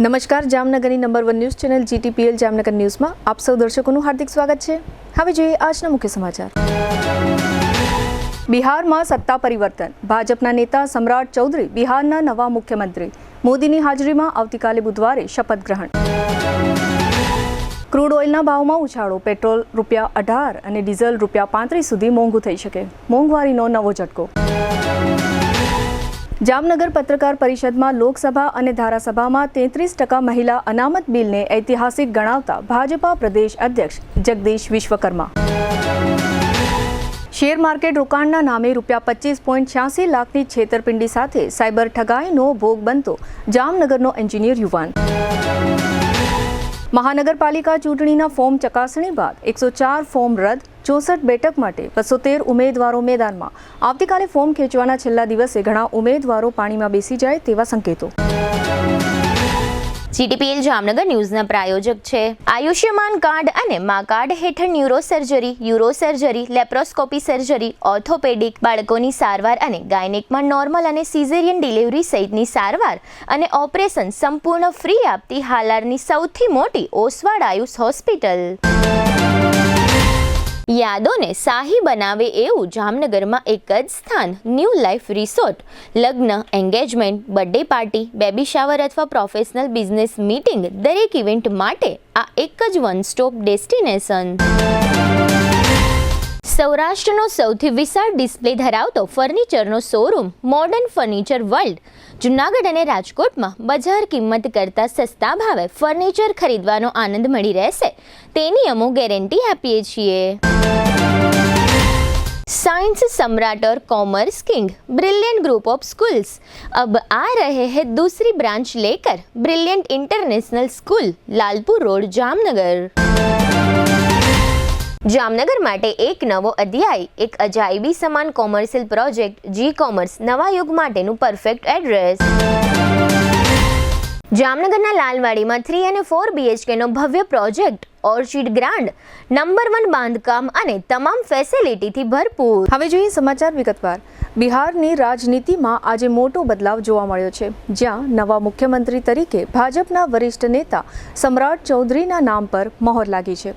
નમસ્કાર, જામનગરની number 1 news channel GTPL Jamnagar ન્યૂઝમાં આપ સૌ દર્શકોનું હાર્દિક સ્વાગત છે। હવે જોઈએ આજના મુખ્ય સમાચાર। બિહારમાં સત્તા પરિવર્તન, ભાજપના નેતા સમ્રાટ ચૌધરી બિહારના નવા મુખ્યમંત્રી। મોદીની હાજરીમાં આવતીકાલે બુધવારે શપથ ગ્રહણ। ક્રૂડ ઓઇલના ભાવમાં ઉછાળો, પેટ્રોલ ₹18 અને ડીઝલ ₹35 સુધી મોંઘું થઈ શકે। મોંઘવારીનો નવો ઝટકો। જામનગર પત્રકાર પરિષદમાં લોકસભા અને ધારાસભામાં 33% મહિલા અનામત બિલને ઐતિહાસિક ગણાવતા ભાજપા પ્રદેશ અધ્યક્ષ જગદીશ વિશ્વકર્મા। શેર માર્કેટ રોકાણના નામે ₹25.86 લાખની છેતરપિંડી સાથે સાયબર ઠગાઈનો ભોગ બનતો જામનગરનો એન્જિનિયર યુવાન। મહાનગરપાલિકા ચૂંટણીના ફોર્મ ચકાસણી બાદ 104 ફોર્મ રદ, 64 બેઠક માટે 213 ઉમેદવારો મેદાનમાં। આવતીકાલે ફોર્મ ખેંચવાના છેલ્લા દિવસે ઘણા ઉમેદવારો પાણીમાં બેસી જાય તેવા સંકેતો। GTPL જામનગર ન્યૂઝના પ્રાયોજક છે આયુષ્યમાન કાર્ડ અને મા કાર્ડ હેઠળ ન્યુરોસર્જરી, યુરોસર્જરી, લેપ્રોસ્કોપી સર્જરી, ઓર્થોપેડિક, બાળકોની સારવાર અને ગાયનેકમાં નોર્મલ અને સિઝેરિયન ડિલિવરી સહિતની સારવાર અને ઓપરેશન સંપૂર્ણ ફ્રી આપતી હાલારની સૌથી મોટી ઓસવાડ આયુષ હોસ્પિટલ। યાદોને શાહી બનાવે એવું જામનગરમાં એક જ સ્થાન, ન્યૂ લાઈફ રિસોર્ટ। લગ્ન, engagement, birthday party, baby shower અથવા પ્રોફેશનલ બિઝનેસ મીટિંગ, દરેક ઇવેન્ટ માટે આ એક જ વન સ્ટોપ ડેસ્ટિનેશન। સૌરાષ્ટ્રનો સૌથી વિશાળ ડિસ્પ્લે ધરાવતો ફર્નિચરનો showroom modern furniture world. Junagadh અને રાજકોટમાં બજાર કિંમત કરતાં સસ્તા ભાવે ફર્નિચર ખરીદવાનો આનંદ મળી રહેશે, તેની અમે ગેરંટી આપીએ છીએ। साइंस सम्राट और commerce king brilliant group of schools अब आ रहे हैं दूसरी ब्रांच लेकर। Brilliant international school, Lalpur road, Jamnagar. Jamnagar માટે એક નવો અધ્યાય, એક અજાયબી સમાન કોમર્શિયલ પ્રોજેક્ટ જી કોમર્સ, નવા યુગ માટેનું પરફેક્ટ એડ્રેસ। જામનગરના લાલવાડીમાં 3 અને 4 BHK નો ભવ્ય પ્રોજેક્ટ ઓર્ચિડ ગ્રાન્ડ, નંબર 1 બાંધકામ અને તમામ ફેસિલિટીથી ભરપૂર। હવે જોઈએ સમાચાર વિગતવાર। બિહારની રાજનીતિમાં આજે મોટો બદલાવ જોવા મળ્યો છે, જ્યાં નવા મુખ્યમંત્રી તરીકે ભાજપના વરિષ્ઠ નેતા સમ્રાટ ચૌધરીના નામ પર મહોર લાગી છે।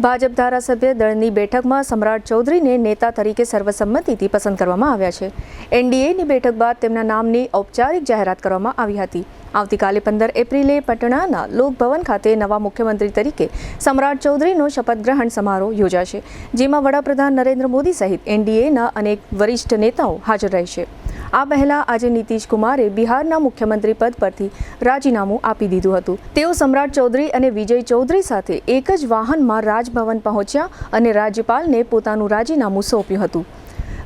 ભાજપ ધારાસભ્ય દળની બેઠકમાં સમ્રાટ ચૌધરીને નેતા તરીકે સર્વસંમતિથી પસંદ કરવામાં આવ્યા છે। NDAની બેઠક બાદ તેમના નામની ઔપચારિક જાહેરાત કરવામાં આવી હતી। આવતીકાલે 15 એપ્રિલે પટણાના લોકભવન ખાતે નવા મુખ્યમંત્રી તરીકે સમ્રાટ ચૌધરીનો શપથ ગ્રહણ સમારોહ યોજાશે, જેમાં વડાપ્રધાન નરેન્દ્ર મોદી સહિત NDAના અનેક વરિષ્ઠ નેતાઓ હાજર રહેશે। આ પહેલા આજે નીતિશ કુમારે બિહારના મુખ્યમંત્રી પદ પરથી રાજીનામું આપી દીધું હતું। તેઓ સમ્રાટ ચૌધરી અને વિજય ચૌધરી સાથે એક જ વાહનમાં રાજભવન પહોંચ્યા અને રાજ્યપાલને પોતાનું રાજીનામું સોંપ્યું હતું।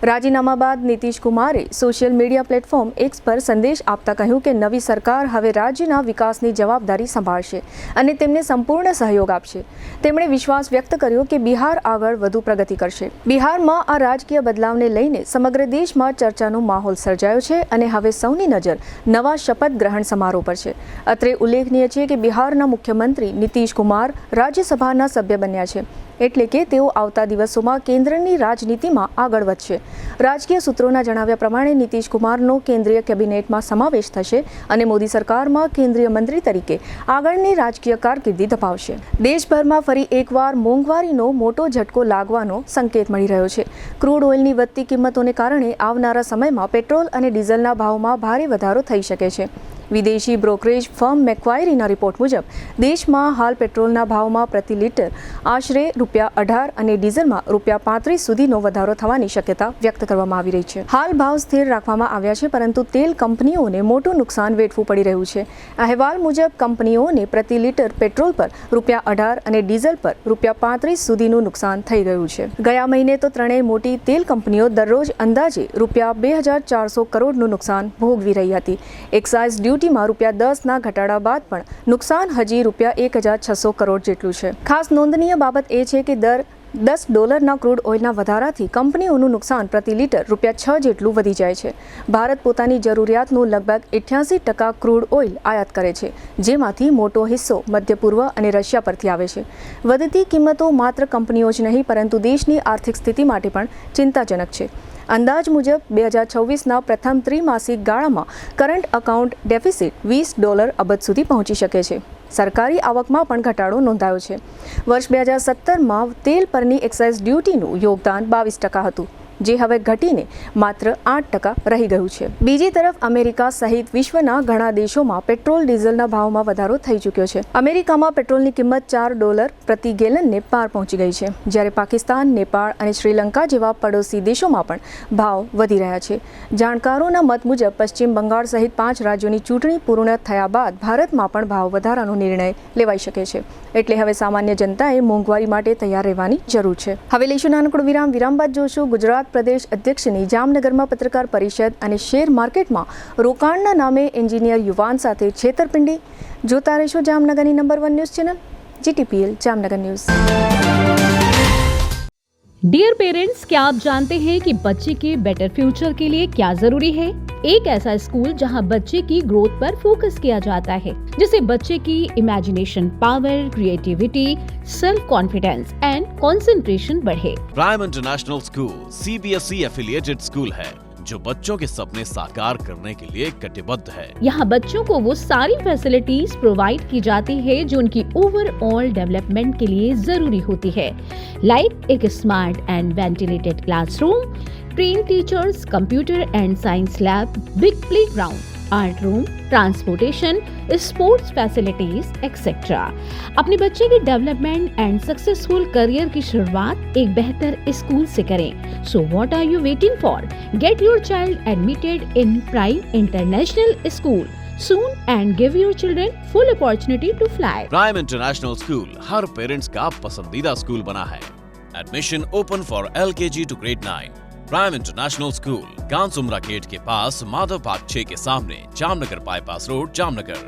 રાજીનામા બાદ નીતિશ કુમારે સોશિયલ મીડિયા પ્લેટફોર્મ X પર સંદેશ આપતા કહ્યું કે નવી સરકાર હવે રાજ્યના વિકાસની જવાબદારી સંભાળશે અને તેમને સંપૂર્ણ સહયોગ આપશે। તેમણે વિશ્વાસ વ્યક્ત કર્યો કે બિહાર આગળ વધુ પ્રગતિ કરશે। બિહારમાં આ રાજકીય બદલાવને લઈને સમગ્ર દેશમાં ચર્ચાનો માહોલ સર્જાયો છે અને હવે સૌની નજર નવા શપથ ગ્રહણ સમારોહ પર છે। અત્રે ઉલ્લેખનીય છે કે બિહારના મુખ્યમંત્રી નીતિશ કુમાર રાજ્યસભાના સભ્ય બન્યા છે, એટલે કે તેઓ આવતા દિવસોમાં કેન્દ્રની રાજનીતિમાં આગળ વધશે। રાજકીય સૂત્રોના જણાવ્યા પ્રમાણે નીતિશ કુમારનો કેન્દ્રીય કેબિનેટમાં સમાવેશ થશે અને મોદી સરકારમાં કેન્દ્રીય મંત્રી તરીકે આગળની રાજકીય કારકિર્દી ધપાવશે। દેશભરમાં ફરી એકવાર મોંઘવારીનો મોટો ઝટકો લાગવાનો સંકેત મળી રહ્યો છે। ક્રૂડ ઓઇલની વધતી કિંમતોને કારણે આવનારા સમયમાં પેટ્રોલ અને ડીઝલના ભાવમાં ભારે વધારો થઈ શકે છે। વિદેશી બ્રોકરેજ ફર્મ મેક્વાયરીના રિપોર્ટ મુજબ દેશમાં હાલ પેટ્રોલના ભાવમાં પ્રતિ લિટર આશરે ₹18 અને ડીઝલમાં ₹35 સુધીનો વધારો થવાની શક્યતા વ્યક્ત કરવામાં આવી રહી છે। હાલ ભાવ સ્થિર રાખવામાં આવ્યા છે, પરંતુ તેલ કંપનીઓને મોટું નુકસાન વેઠવું પડી રહ્યું છે। અહેવાલ મુજબ કંપનીઓને પ્રતિ લિટર પેટ્રોલ પર ₹18 અને ડીઝલ પર ₹35 સુધીનું નુકસાન થઈ રહ્યું છે। ગયા મહિને તો ત્રણેય મોટી તેલ કંપનીઓ દરરોજ અંદાજે ₹2400 કરોડનું નુકસાન ભોગવી રહી હતી। એક્સાઇઝ ડ્યુટીમાં ₹10ના ઘટાડા બાદ પણ નુકસાન હજી ₹1600 કરોડ જેટલું છે। ખાસ નોંધનીય બાબત એ છે કે $10 ક્રૂડ ઓઇલના વધારાથી કંપનીઓનું નુકસાન પ્રતિ લિટર ₹6 જેટલું વધી જાય છે। ભારત પોતાની જરૂરિયાતનું લગભગ 88% ક્રૂડ ઓઇલ આયાત કરે છે, જેમાંથી મોટો હિસ્સો મધ્ય પૂર્વ અને રશિયા પરથી આવે છે। વધતી કિંમતો માત્ર કંપનીઓ જ નહીં, પરંતુ દેશની આર્થિક સ્થિતિ માટે પણ ચિંતાજનક છે। અંદાજ મુજબ 2026ના પ્રથમ ત્રિમાસિક ગાળામાં કરંટ અકાઉન્ટ ડેફિસિટ $20 અબજ સુધી પહોંચી શકે છે. સરકારી આવકમાં પણ ઘટાડો નોંધાયો છે. વર્ષ 2017માં તેલ પરની એક્સાઇઝ ડ્યુટીનું યોગદાન 22% હતું, જે હવે ઘટીને માત્ર 8% રહી ગયું છે. બીજી તરફ અમેરિકા સહિત વિશ્વના ઘણા દેશોમાં પેટ્રોલ ડીઝલના ભાવમાં વધારો થઈ ચૂક્યો છે. અમેરિકામાં પેટ્રોલની કિંમત $4 પ્રતિ ગેલનને પાર પહોંચી ગઈ છે, જ્યારે પાકિસ્તાન, નેપાળ અને શ્રીલંકા જેવા પડોશી દેશોમાં પણ ભાવ વધી રહ્યા છે. જાણકારોના મત મુજબ પશ્ચિમ બંગાળ સહિત 5 રાજ્યોની ચૂંટણી પૂર્ણ થયા બાદ ભારતમાં પણ ભાવ વધારાનો નિર્ણય લેવાઈ શકે છે. એટલે હવે સામાન્ય જનતાએ મોંઘવારી માટે તૈયાર રહેવાની જરૂર છે. હવે લઈશું નાનકડો વિરામ બાદ જોશું ગુજરાત પ્રદેશ અધ્યક્ષની જામનગરમાં પત્રકાર પરિષદ અને શેર માર્કેટમાં રોકાણના નામે એન્જિનિયર યુવાન સાથે છેતરપિંડી. જોતા રહેશો જામનગરની number 1 news channel GTPL Jamnagar news. Dear parents, क्या आप जानते हैं कि बच्चे के बेटर फ्यूचर के लिए क्या जरूरी है? एक ऐसा स्कूल जहां बच्चे की ग्रोथ पर फोकस किया जाता है, जिससे बच्चे की imagination power, creativity, self confidence and concentration बढ़े. Prime international School CBSE affiliated school है जो बच्चों के सपने साकार करने के लिए कटिबद्ध है. यहाँ बच्चों को वो सारी फैसिलिटीज प्रोवाइड की जाती है जो उनकी ओवरऑल डेवलपमेंट के लिए जरूरी होती है, लाइक एक smart and ventilated classroom, train teachers, computer and science lab, big playground, art room, transportation, sports facilities etcetera. अपने बच्चे की डेवलपमेंट एंड सक्सेसफुल करियर की शुरुआत एक बेहतर स्कूल से करें. So what are you waiting for? Get your child admitted in Prime international School soon and give your children full opportunity to fly. प्राइम इंटरनेशनल स्कूल हर पेरेंट्स का पसंदीदा स्कूल बना है. Admission open for LKG to grade 9. Prime international School Kansumara gate के पास Madhav park 6 के सामने, जामनगर बाईपास रोड, जामनगर.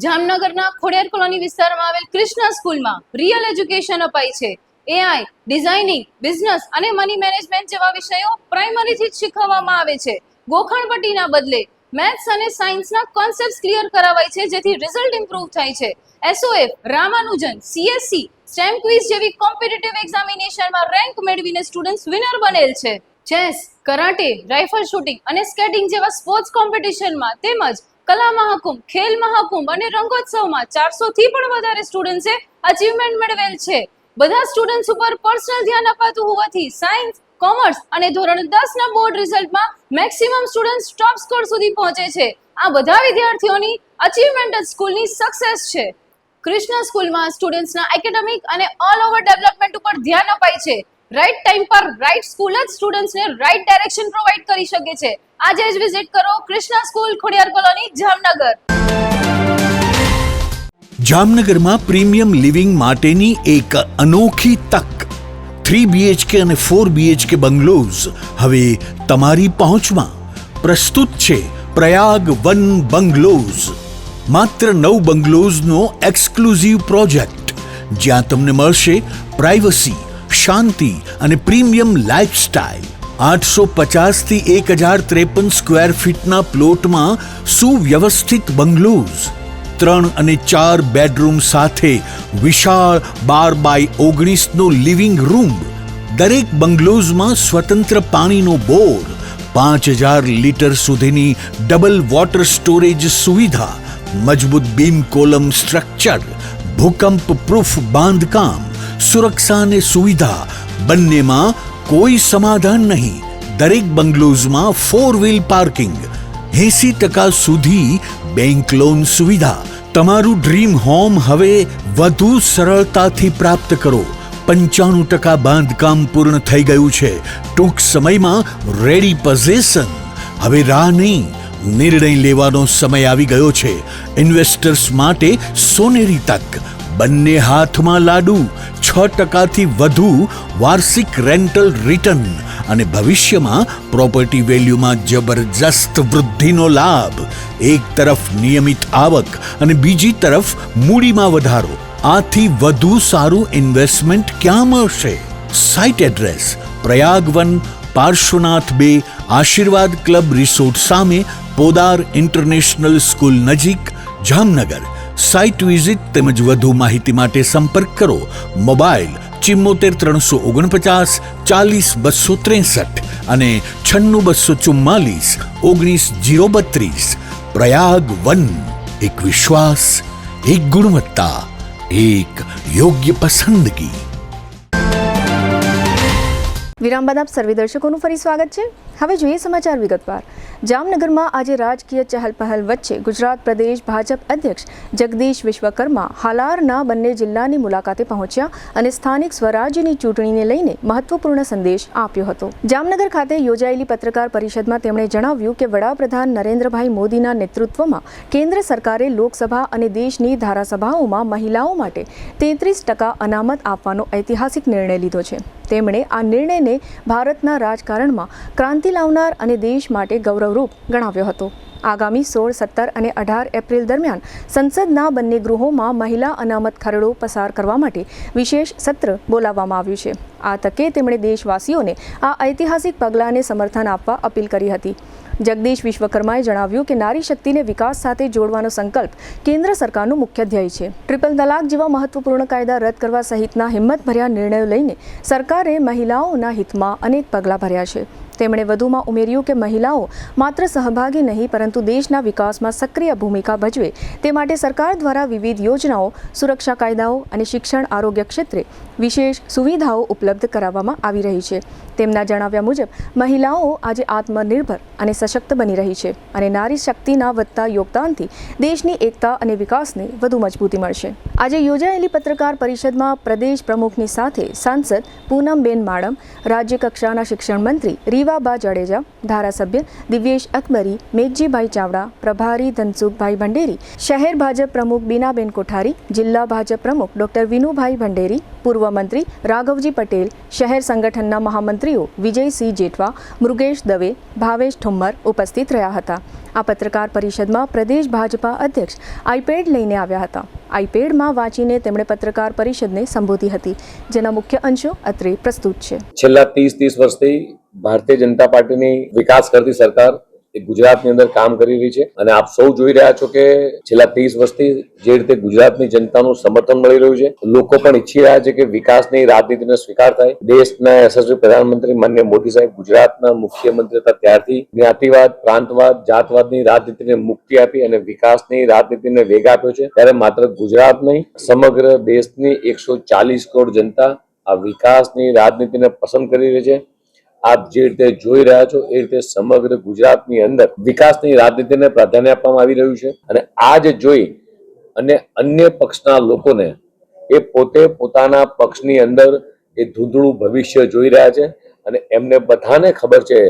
જામનગરના ખોડિયાર કોલોની વિસ્તારમાં આવેલ કૃષ્ણા સ્કૂલમાં રિયલ એજ્યુકેશન અપાય છે. AI, ડિઝાઇનિંગ, બિઝનેસ અને મની મેનેજમેન્ટ જેવા વિષયો પ્રાઇમરીથી જ શીખવવામાં આવે છે. ગોખણપટ્ટીના બદલે મેથ્સ અને સાયન્સના કોન્સેપ્ટ્સ ક્લિયર કરાવાય છે, જેથી રિઝલ્ટ ઇમ્પ્રૂવ થાય છે. SOF, Ramanujan, CSC, stem quiz જેવી કોમ્પિટિટિવ એક્ઝામિનેશનમાં રેન્ક મેળવીને સ્ટુડન્ટ્સ વિનર બનેલ છે. ચેસ, કરાટે, રાઇફલ શૂટિંગ અને સ્કેટિંગ જેવા સ્પોર્ટ્સ કોમ્પિટિશનમાં તેમજ કલા મહાકુંભ, ખેલ મહાકુંભ અને રંગોત્સવમાં 400 થી પણ વધારે સ્ટુડન્ટ્સે અચીવમેન્ટ મેળવેલ છે. બધા સ્ટુડન્ટ્સ ઉપર પર્સનલ ધ્યાન અપાતું હોવાથી સાયન્સ, કોમર્સ અને ધોરણ 10 ના બોર્ડ રિઝલ્ટમાં મેક્સિમમ સ્ટુડન્ટ્સ ટોપ સ્કોર સુધી પહોંચે છે. આ બધા વિદ્યાર્થીઓની અચીવમેન્ટ જ સ્કૂલની સક્સેસ છે. કૃષ્ણા સ્કૂલમાં સ્ટુડન્ટ્સના એકેડેમિક અને ઓલ ઓવર ડેવલપમેન્ટ ઉપર ધ્યાન અપાય છે. રાઈટ ટાઈમ પર રાઈટ સ્કૂલ જ સ્ટુડન્ટ્સને રાઈટ ડાયરેક્શન પ્રોવાઈડ કરી શકે છે. આજે જ વિઝિટ કરો કૃષ્ણા સ્કૂલ, ખોડિયાર કોલોની, જામનગર. જામનગરમાં પ્રીમિયમ લિવિંગ માટેની એક અનોખી તક. 3 BHK અને 4 BHK બંગલોઝ હવે તમારી પહોંચમાં. પ્રસ્તુત છે પ્રયાગ વન બંગલોઝ. માત્ર 9 બંગલોઝનો એક્સક્લુઝિવ પ્રોજેક્ટ, જ્યાં તમને મળશે પ્રાઇવસી, શાંતિ અને પ્રીમિયમ લાઇફસ્ટાઇલ. 850 થી 1053 સ્ક્વેર ફીટના પ્લોટમાં સુવ્યવસ્થિત બંગલોઝ, 3 અને 4 બેડરૂમ સાથે વિશાળ 12x19 લિવિંગ રૂમ. દરેક બંગલોઝમાં સ્વતંત્ર પાણીનો બોર, 5000 લીટર સુધીની ડબલ વોટર સ્ટોરેજ સુવિધા, મજબૂત બીમ કોલમ સ્ટ્રક્ચર, ભૂકંપ પ્રૂફ બાંધકામ, સુરક્ષા અને સુવિધા બંનેમાં કોઈ સમાધાન નહીં. દરેક બંગલોઝમાં 4 વ્હીલ પાર્કિંગ, 80% સુધી બેંક લોન સુવિધા. તમારું ડ્રીમ હોમ હવે વધુ સરળતાથી પ્રાપ્ત કરો. 95% બાંધકામ પૂર્ણ થઈ ગયું છે. ટૂંક સમયમાં રેડી પોઝેશન. હવે રાહ નહીં, નિર્ણય લેવાનો સમય આવી ગયો છે. ઇન્વેસ્ટર્સ માટે સોનેરી તક. બંને હાથમાં લાડુ. 6% થી વધુ વાર્ષિક રેન્ટલ રિટર્ન અને ભવિષ્યમાં પ્રોપર્ટી વેલ્યુમાં જબરજસ્ત વૃદ્ધિનો લાભ. એક તરફ નિયમિત આવક અને બીજી તરફ મૂડીમાં વધારો. આથી વધુ સારું ઇન્વેસ્ટમેન્ટ ક્યાં મળશે? સાઇટ એડ્રેસ પ્રયાગવન, પાર્શ્વનાથ 2, આશીર્વાદ ક્લબ રિસોર્ટ સામે, પોદાર ઇન્ટરનેશનલ સ્કૂલ નજીક, જામનગર. સાઇટ વિઝિટ તેમજ વધુ માહિતી માટે સંપર્ક કરો. મોબાઈલ 74 349 40 263 અને 96 244 19 032. પ્રયાગ વન, એક વિશ્વાસ, એક ગુણવત્તા, એક યોગ્ય પસંદગી. વિરામ બાદ આપ સર્વે દર્શકોનું ફરી સ્વાગત છે. હવે જોઈએ સમાચાર વિગતવાર. જામનગરમાં આજે રાજકીય ચહલપહલ વચ્ચે ગુજરાત પ્રદેશ ભાજપ અધ્યક્ષ જગદીશ વિશ્વકર્મા હાલારના બંને જિલ્લાની મુલાકાતે પહોંચ્યા અને સ્થાનિક સ્વરાજ્યની ચૂંટણીને લઈને મહત્વપૂર્ણ સંદેશ આપ્યો હતો. જામનગર ખાતે યોજાયેલી પત્રકાર પરિષદમાં તેમણે જણાવ્યું કે વડાપ્રધાન નરેન્દ્રભાઈ મોદીના નેતૃત્વમાં કેન્દ્ર સરકારે લોકસભા અને દેશની ધારાસભાઓમાં મહિલાઓ માટે 33% અનામત આપવાનો ઐતિહાસિક નિર્ણય લીધો છે. તેમણે આ નિર્ણયને ભારતના રાજકારણમાં ક્રાંતિ લાવનાર અને દેશ માટે ગૌરવરૂપ ગણાવ્યો હતો. આગામી 16, 17 અને 18 એપ્રિલ દરમિયાન સંસદના બંને ગૃહોમાં મહિલા અનામત ખરડો પસાર કરવા માટે વિશેષ સત્ર બોલાવવામાં આવ્યું છે. આ તકે તેમણે દેશવાસીઓને આ ઐતિહાસિક પગલાંને સમર્થન આપવા અપીલ કરી હતી. જગદીશ વિશ્વકર્માએ જણાવ્યું કે નારી શક્તિને વિકાસ સાથે જોડવાનો સંકલ્પ કેન્દ્ર સરકારનું મુખ્ય ધ્યેય છે. ટ્રિપલ તલાક જેવા મહત્વપૂર્ણ કાયદા રદ કરવા સહિતના હિંમતભર્યા નિર્ણયો લઈને સરકારે મહિલાઓના હિતમાં અનેક પગલાં ભર્યા છે. તેમણે વધુમાં ઉમેર્યું કે મહિલાઓ માત્ર સહભાગી નહીં પરંતુ દેશના વિકાસમાં સક્રિય ભૂમિકા ભજવે તે માટે સરકાર દ્વારા વિવિધ યોજનાઓ, સુરક્ષા કાયદાઓ અને શિક્ષણ આરોગ્ય ક્ષેત્રે વિશેષ સુવિધાઓ ઉપલબ્ધ કરાવવામાં આવી રહી છે. તેમના જણાવ્યા મુજબ મહિલાઓ આજે આત્મનિર્ભર અને સશક્ત બની રહી છે અને નારી શક્તિના વધતા યોગદાનથી દેશની એકતા અને વિકાસને વધુ મજબૂતી મળશે. આજે યોજાયેલી પત્રકાર પરિષદમાં પ્રદેશ પ્રમુખની સાથે સાંસદ પૂનમબેન માડમ, રાજ્ય કક્ષાના શિક્ષણ મંત્રી રીવાબા જાડેજા, ધારાસભ્ય દિવ્યેશ અકબરી, મેઘજીભાઈ ચાવડા, પ્રભારી ધનસુખભાઈ ભંડેરી, શહેર ભાજપ પ્રમુખ બીનાબેન કોઠારી, જિલ્લા ભાજપ પ્રમુખ ડોક્ટર વિનુભાઈ ભંડેરી, પૂર્વ મંત્રી રાઘવજી પટેલ, શહેર સંગઠનના મહામંત્રીઓ વિજયસિંહ જેઠવા, મૃગેશ દવે, ભાવેશ ઠુમ્મર ઉપસ્થિત રહ્યા હતા. આ પત્રકાર પરિષદમાં પ્રદેશ ભાજપા અધ્યક્ષ આઈપેડ લઈને આવ્યા હતા. આઈપેડમાં વાંચીને તેમણે પત્રકાર પરિષદને સંબોધી હતી, જેના મુખ્ય અંશો અત્રે પ્રસ્તુત છે. છેલ્લા 30 વર્ષથી ભારતીય જનતા પાર્ટીની વિકાસ કરતી સરકાર ગુજરાતની અંદર કામ કરી રહી છે અને આપ સૌ જોઈ રહ્યા છો કે છેલ્લા 30 વર્ષથી જે રીતે ગુજરાતની જનતાનું સમર્થન મળી રહ્યું છે, લોકો પણ ઈચ્છી રહ્યા છે કે વિકાસની રાજનીતિનો સ્વીકાર થાય. દેશના યશસ્વી પ્રધાનમંત્રી માનનીય મોદી સાહેબ ગુજરાતના મુખ્યમંત્રી હતા ત્યારથી જ્ઞાતિવાદ, પ્રાંતવાદ, જાતવાદની રાજનીતિને મુક્તિ આપી અને વિકાસની રાજનીતિને વેગ આપ્યો છે. ત્યારે માત્ર ગુજરાત નહીં, સમગ્ર દેશની 140 કરોડ જનતા આ વિકાસની રાજનીતિને પસંદ કરી રહી છે. આપ જે રીતે જોઈ રહ્યા છો એ રીતે સમગ્ર ગુજરાતની અંદર વિકાસની રાજનીતિને પ્રાધાન્ય આપવામાં આવી રહ્યું છે અને આ જ જોઈ અને અન્ય પક્ષના લોકોને એ પોતે પોતાના પક્ષની અંદર એ ધૂંધળું ભવિષ્ય જોઈ રહ્યા છે અને એમને બધાને ખબર છે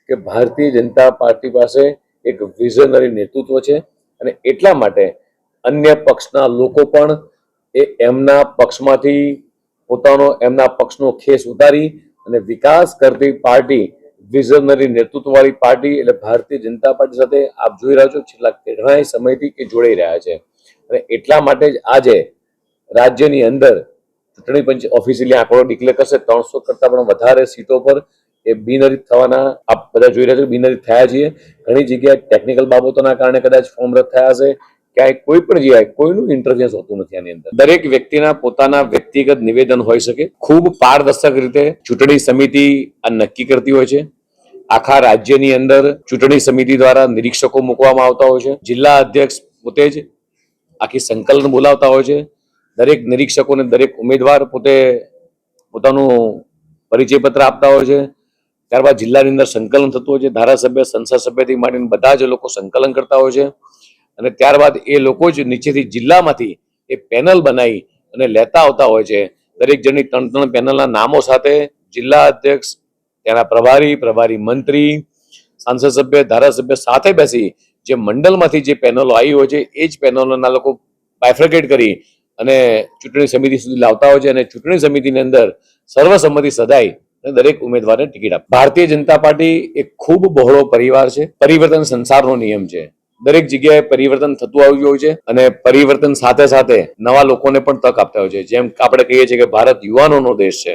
કે ભારતીય જનતા પાર્ટી પાસે એક વિઝનરી નેતૃત્વ છે અને એટલા માટે અન્ય પક્ષના લોકો પણ એ એમના પક્ષમાંથી એમના પક્ષનો ખેસ ઉતારી અને વિકાસ કરતી પાર્ટી, વિઝનરી નેતૃત્વવાળી પાર્ટી એટલે ભારતીય જનતા પાર્ટી સાથે આપ જોઈ રહ્યા છો છેલ્લા ઘણા સમયથી કે જોડાઈ રહ્યા છે અને એટલા માટે જ આજે રાજ્યની અંદર ચૂંટણી પંચ ઓફિશિયલી આંકડો ડિક્લેર કરશે. 300 કરતા પણ વધારે સીટો પર એ બિનહરીફ થવાના આપ બધા જોઈ રહ્યા છો. બિનહરીફ થયા છીએ. ઘણી જગ્યાએ ટેકનિકલ બાબતોના કારણે કદાચ ફોર્મ રદ થયા હશે. ક્યાંય કોઈ પણ જગ્યાએ કોઈનું ઇન્ટરફરન્સ હોતું નથી આની અંદર. દરેક વ્યક્તિના પોતાના વ્યક્તિગત નિવેદન હોઈ શકે. ખૂબ પારદર્શક રીતે ચૂંટણી સમિતિ આ નક્કી કરતી હોય છે. આખા રાજ્યની અંદર ચૂંટણી સમિતિ દ્વારા નિરીક્ષકો મૂકવામાં આવતા હોય છે. જિલ્લા અધ્યક્ષ પોતે જ આખી સંકલન બોલાવતા હોય છે. દરેક નિરીક્ષકોને દરેક ઉમેદવાર પોતે પોતાનું પરિચય પત્ર આપતા હોય છે. ત્યારબાદ જિલ્લાની અંદર સંકલન થતું હોય છે. ધારાસભ્ય, સંસદ સભ્યથી માંડીને બધા જ લોકો સંકલન કરતા હોય છે અને ત્યારબાદ એ લોકો જ નીચેથી જિલ્લામાંથી એ પેનલ બનાવી અને લેતા આવતા હોય છે. દરેક જણની 3 પેનલના નામો સાથે જિલ્લા અધ્યક્ષ, ત્યાંના પ્રભારી મંત્રી, સાંસદ સભ્ય, ધારાસભ્ય સાથે બેસી જે મંડળમાંથી જે પેનલો આવી હોય છે એ જ પેનલોના લોકો બાયફ્રિકેટ કરી અને ચૂંટણી સમિતિ સુધી લાવતા હોય છે અને ચૂંટણી સમિતિની અંદર સર્વસંમતિ સધાઈ અને દરેક ઉમેદવારને ટિકિટ આપે. ભારતીય જનતા પાર્ટી એક ખૂબ બહોળો પરિવાર છે. પરિવર્તન સંસારનો નિયમ છે. દરેક જગ્યાએ પરિવર્તન થતું આવ્યું હોય છે અને પરિવર્તન સાથે સાથે નવા લોકોને પણ તક આપતા હોય છે. જેમ આપણે કહીએ છીએ કે ભારત યુવાનોનો દેશ છે,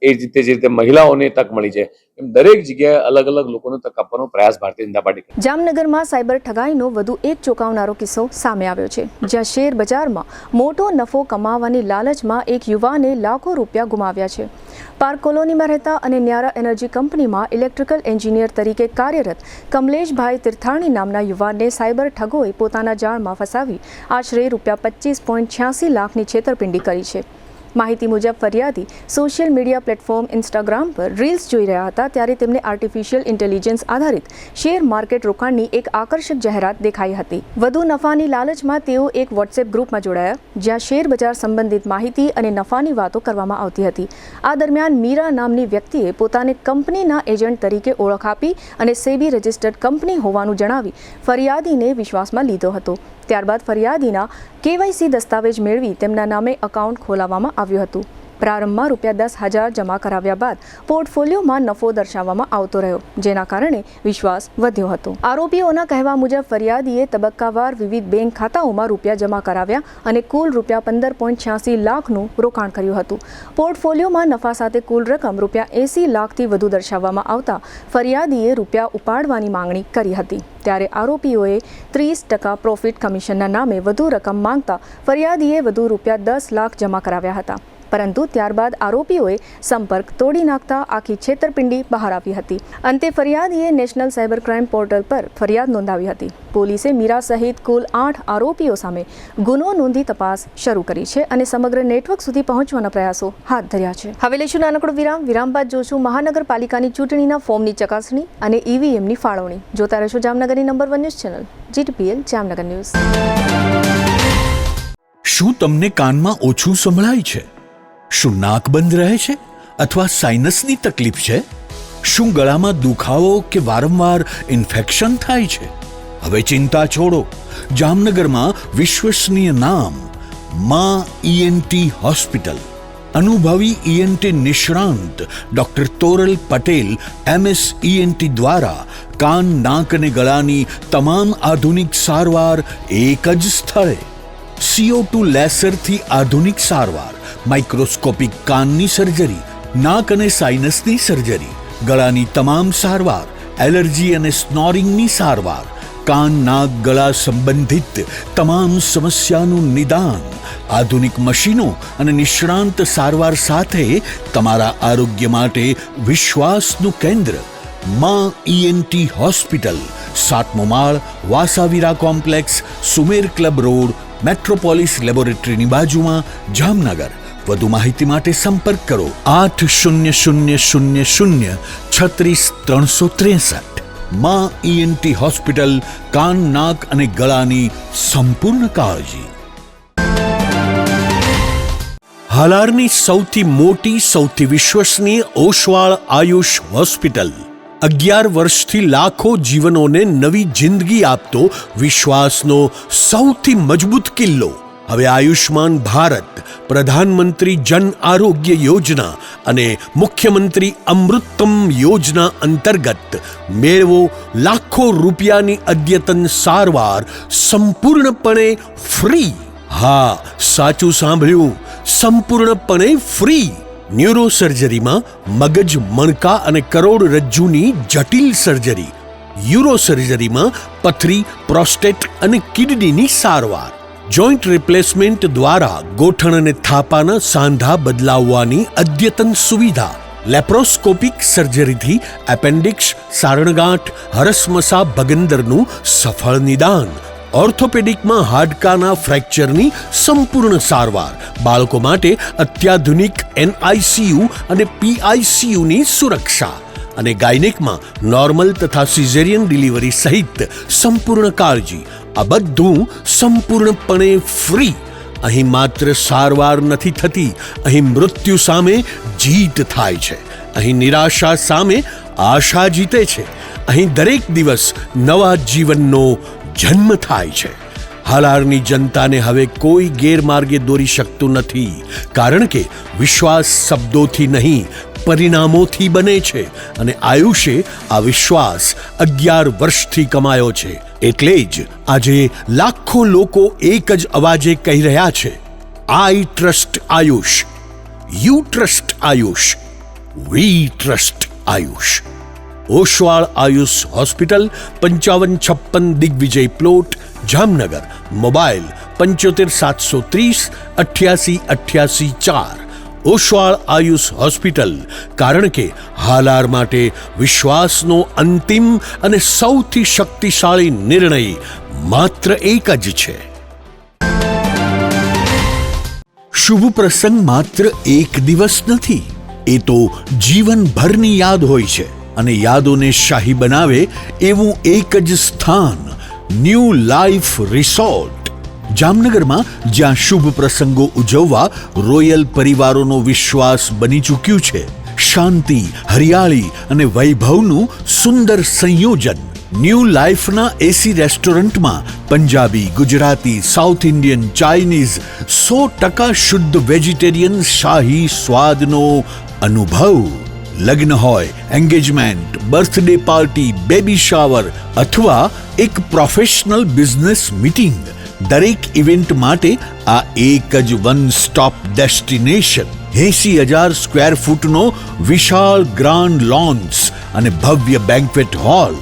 એ રીતે જે રીતે મહિલાઓને તક મળી છે એમ દરેક જગ્યાએ અલગ અલગ લોકોને તક આપવાનો પ્રયાસ ભારતીય જનતા પાર્ટી કરે. જામનગરમાં સાયબર ઠગાઈનો વધુ એક ચોંકાવનારો કિસ્સો સામે આવ્યો છે, જ્યાં શેર બજારમાં મોટો નફો કમાવાની લાલચમાં એક યુવાને લાખો રૂપિયા ગુમાવ્યા છે. પાર્ક કોલોનીમાં રહેતા અને ન્યારા એનર્જી કંપનીમાં ઇલેક્ટ્રિકલ એન્જિનિયર તરીકે કાર્યરત કમલેશભાઈ તિરથાણી નામના યુવાનને સાયબર ઠગોએ પોતાના જાળમાં ફસાવી આશરે ₹25.86 લાખની છેતરપિંડી કરી છે. માહિતી મુજબ ફરિયાદી સોશિયલ મીડિયા પ્લેટફોર્મ ઇન્સ્ટાગ્રામ પર રીલ્સ જોઈ રહ્યા હતા, ત્યારે તેમને આર્ટિફિશિયલ ઇન્ટેલિજન્સ આધારિત શેર માર્કેટ રોકાણની એક આકર્ષક જાહેરાત દેખાઈ હતી. વધુ નફાની લાલચમાં તેઓ એક વોટ્સએપ ગ્રુપમાં જોડાયા, જ્યાં શેર બજાર સંબંધિત માહિતી અને નફાની વાતો કરવામાં આવતી હતી. આ દરમિયાન મીરા નામની વ્યક્તિએ પોતાને કંપનીના એજન્ટ તરીકે ઓળખ આપી અને સેબી રજિસ્ટર્ડ કંપની હોવાનું જણાવી ફરિયાદીને વિશ્વાસમાં લીધો હતો. ત્યારબાદ ફરિયાદીના KYC દસ્તાવેજ મેળવી તેમના નામે એકાઉન્ટ ખોલાવવામાં આવ્યું હતું. પ્રારંભમાં ₹10,000 જમા કરાવ્યા બાદ પોર્ટફોલિયોમાં નફો દર્શાવવામાં આવતો રહ્યો, જેના કારણે વિશ્વાસ વધ્યો હતો. આરોપીઓના કહેવા મુજબ ફરિયાદીએ તબક્કાવાર વિવિધ બેંક ખાતાઓમાં રૂપિયા જમા કરાવ્યા અને કુલ ₹15.86 લાખનું રોકાણ કર્યું હતું. પોર્ટફોલિયોમાં નફા સાથે કુલ રકમ ₹80 લાખથી વધુ દર્શાવવામાં આવતા ફરિયાદીએ રૂપિયા ઉપાડવાની માંગણી કરી હતી. ત્યારે આરોપીઓએ 30% પ્રોફિટ કમિશનના નામે વધુ રકમ માંગતા ફરિયાદીએ વધુ ₹10 લાખ જમા કરાવ્યા હતા. પરંતુ ત્યારબાદ આરોપીઓએ સંપર્ક તોડી નાખતા આખી છેતરપિંડી બહાર આવી હતી. અંતે ફરિયાદીએ નેશનલ સાયબર ક્રાઇમ પોર્ટલ પર ફરિયાદ નોંધાવી હતી. પોલીસે મીરા સહિત કુલ 8 આરોપીઓ સામે ગુનો નોંધી તપાસ શરૂ કરી છે અને સમગ્ર નેટવર્ક સુધી પહોંચવાના પ્રયાસો હાથ ધર્યા છે. હવે લઈશું નાનકડો વિરામ બાદ જોશું મહાનગરપાલિકાની ચૂંટણીના ફોર્મની ચકાસણી અને EVMની ફાળવણી. જોતા રહેશો જામનગરની number 1 news channel GTPL Jamnagar news. શું તમને કાનમાં ઓછું સંભળાય છે? શું નાક બંધ રહે છે અથવા સાઇનસની તકલીફ છે? શું ગળામાં દુખાવો કે વારંવાર ઇન્ફેક્શન થાય છે? હવે ચિંતા છોડો. જામનગરમાં વિશ્વસનીય નામ માં ENT હોસ્પિટલ. અનુભવી ENT નિષ્ણાંત doctor Toral Patel MS ENT દ્વારા કાન, નાક અને ગળાની તમામ આધુનિક સારવાર એક જ સ્થળે. CO2 લેસરથી આધુનિક સારવાર, માઇક્રોસ્કોપિક કાનની સર્જરી, નાક અને સાઇનસની સર્જરી, ગળાની તમામ સારવાર, એલર્જી અને સ્નોરિંગની સારવાર, કાન, નાક, ગળા સંબંધિત તમામ સમસ્યાનું નિદાન, આધુનિક મશીનો અને નિષ્ણાંત સારવાર સાથે તમારા આરોગ્ય માટે વિશ્વાસનું કેન્દ્ર માં ENT હોસ્પિટલ, 7મો માળ, વાસાવીરા કોમ્પ્લેક્સ, સુમેર ક્લબ રોડ, મેટ્રોપોલિસ લેબોરેટરીની બાજુમાં, જામનગર. વધુ માહિતી માટે સંપર્ક કરો 8000036363. માં ENT હોસ્પિટલ, કાન, નાક અને ગળાની સંપૂર્ણ કાળજી. હાલારની સૌથી મોટી, સૌથી વિશ્વસનીય ઓશવાળ આયુષ હોસ્પિટલ. 11 વર્ષથી લાખો જીવનોને નવી જિંદગી આપતો વિશ્વાસનો સૌથી મજબૂત કિલ્લો. હવે આયુષ્માન ભારત, પ્રધાનમંત્રી જન આરોગ્ય યોજના અને મુખ્યમંત્રી અમૃતમ યોજના અંતર્ગત મેળવો લાખો રૂપિયાની અદ્યતન સારવાર સંપૂર્ણપણે ફ્રી. હા, સાચું સાંભળ્યું, સંપૂર્ણપણે ફ્રી. ન્યુરો સર્જરીમાં મગજ, મણકા અને કરોડરજ્જુની જટિલ સર્જરી, યુરો સર્જરીમાં પથરી, પ્રોસ્ટેટ અને કિડનીની સારવાર, જોઈન્ટ રિપ્લેસમેન્ટ દ્વારા ગોઠણ અને થાપાના સાંધા બદલાવવાની અદ્યતન સુવિધા, લેપ્રોસ્કોપિક સર્જરીથી એપેન્ડિક્સ, સારણગાંઠ, હરસમસા, ભગંદરનું સફળ નિદાન, ઓર્થોપેડિકમાં હાડકાના ફ્રેક્ચરની સંપૂર્ણ સારવાર, બાળકો માટે અત્યાધુનિક NICU અને PICUની સુરક્ષા અને ગાયનેકમાં નોર્મલ તથા સિઝેરિયન ડિલિવરી સહિત સંપૂર્ણ કાળજી. આ બધું સંપૂર્ણપણે ફ્રી. અહીં માત્ર સારવાર નથી થતી, અહીં મૃત્યુ સામે જીત થાય છે. અહીં નિરાશા સામે આશા જીતે છે. અહીં દરેક દિવસ નવા જીવનનો જન્મ થાય છે. હાલારની જનતાને હવે કોઈ ગેરમાર્ગે દોરી શકતું નથી, કારણ કે વિશ્વાસ શબ્દોથી નહીં, પરિણામોથી બને છે અને આયુષે આ વિશ્વાસ 11 વર્ષથી કમાયો છે. એટલે જ આજે લાખો લોકો એક જ અવાજે કહી રહ્યા છે, I trust Ayush, you trust Ayush, we trust Ayush. Oshwal Ayush hospital 5556 Digvijay plot Jamnagar. Mobile 75 730 88 4. Oshwal Ayush hospital, કારણ કે હાલાર માટે વિશ્વાસનો અંતિમ અને સૌથી શક્તિશાળી નિર્ણય માત્ર એક જ છે. શુભ પ્રસંગ માત્ર એક દિવસ નથી, એ તો જીવનભરની યાદ હોય છે. અને યાદોને શાહી બનાવે એવું એક જ સ્થાન, ન્યૂ લાઈફ રિસોર્ટ જામનગરમાં, જ્યાં શુભ પ્રસંગો ઉજવવા રોયલ પરિવારોનો વિશ્વાસ બની ચૂક્યું છે. શાંતિ, હરિયાળી અને વૈભવનું સુંદર સંયોજન. ન્યૂ લાઈફના એસી રેસ્ટોરન્ટમાં Punjabi, Gujarati, south Indian, Chinese 100% શુદ્ધ વેજીટેરિયન શાહી સ્વાદનો અનુભવ. લગ્ન હોય, engagement, birthday party, baby shower અથવા એક પ્રોફેશનલ બિઝનેસ મીટિંગ, દરેક ઇવેન્ટ માટે આ એક જ વન સ્ટોપ ડેસ્ટિનેશન. 80,000 સ્ક્વેર ફૂટનો વિશાળ ગ્રાન્ડ લોન્સ અને ભવ્ય બેન્ક્વેટ હોલ,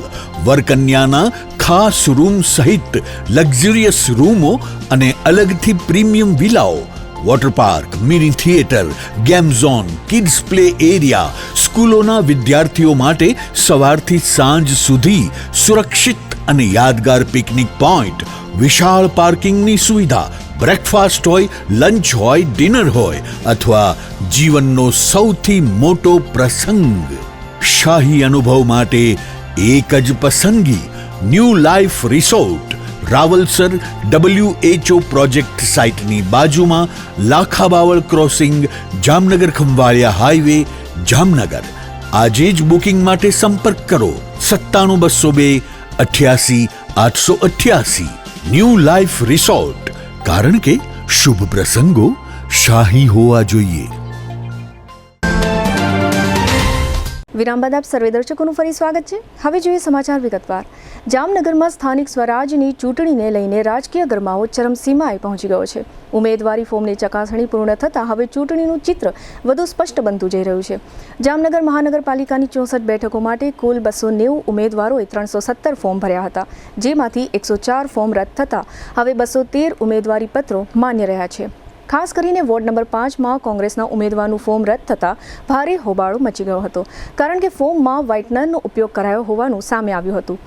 વરકન્યાના ખાસ રૂમ સહિત લક્ઝરિયસ રૂમો અને અલગથી પ્રીમિયમ વિલાઓ, water park, mini theatre, game zone, kids play area, સ્કૂલોના વિદ્યાર્થીઓ માટે સવારથી સાંજ સુધી સુરક્ષિત અને યાદગાર પિકનિક પોઈન્ટ, વિશાળ પાર્કિંગની સુવિધા, બ્રેકફાસ્ટ હોય, લંચ હોય, ડિનર હોય અથવા જીવનનો સૌથી મોટો પ્રસંગ. શાહી અનુભવ માટે એક જ પસંદગી, new life resort, Rawalsar WHO project સાઇટની બાજુમાં, લાખાબાવળ ક્રોસિંગ, જામનગર ખંભાળિયા હાઈવે, જામનગર. આજે જ બુકિંગ માટે સંપર્ક કરો 97 202 88 888. ન્યૂ લાઈફ રિસોર્ટ, કારણ કે શુભ પ્રસંગો શાહી હોવા જોઈએ. વિરામ બાદ આપ સર્વે દર્શકોનું ફરી સ્વાગત છે. હવે જોઈએ સમાચાર વિગતવાર. જામનગરમાં સ્થાનિક સ્વરાજની ચૂંટણીને લઈને રાજકીય ગરમાવો ચરમસીમાએ પહોંચી ગયો છે. ઉમેદવારી ફોર્મની ચકાસણી પૂર્ણ થતાં હવે ચૂંટણીનું ચિત્ર વધુ સ્પષ્ટ બનતું જઈ રહ્યું છે. જામનગર મહાનગરપાલિકાની 64 બેઠકો માટે કુલ 290 ઉમેદવારોએ 317 ફોર્મ ભર્યા હતા, જેમાંથી 104 ફોર્મ રદ થતાં હવે 213 ઉમેદવારી પત્રો માન્ય રહ્યા છે. ખાસ કરીને વોર્ડ નંબર 5માં કોંગ્રેસના ઉમેદવારનું ફોર્મ રદ થતાં ભારે હોબાળો મચી ગયો હતો, કારણ કે ફોર્મમાં વ્હાઇટનરનો ઉપયોગ કરાયો હોવાનું સામે આવ્યું હતું.